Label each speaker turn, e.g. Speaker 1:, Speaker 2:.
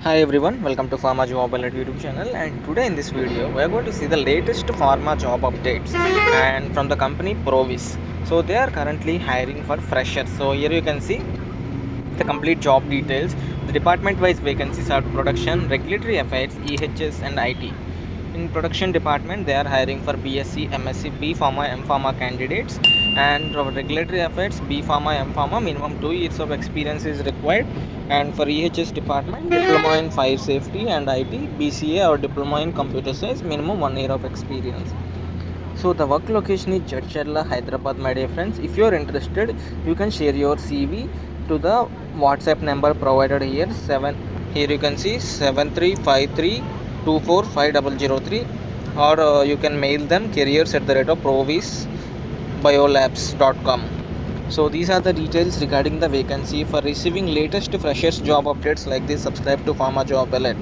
Speaker 1: Hi everyone, welcome to Pharma Job Alert YouTube channel, and today in this video we are going to see the latest pharma job updates and from the company Provis. So they are currently hiring for freshers. So here you can see the complete job details. The department wise vacancies are production, regulatory affairs, EHS and IT. In production department they are hiring for BSc, MSc, B Pharma, M Pharma candidates, and for regulatory affairs B Pharma, M Pharma minimum 2 years of experience is required, and for EHS department diploma in fire safety and IT, BCA or diploma in computer science minimum 1 year of experience. So the work location is Jadcherla, Hyderabad, my dear friends. If you are interested, you can share your CV to the WhatsApp number provided here. Here you can see 7353245003, or you can mail them careers@provisbiolabs.com. So these are the details regarding the vacancy. For receiving latest freshers job updates like this, subscribe to Pharma Job Alert.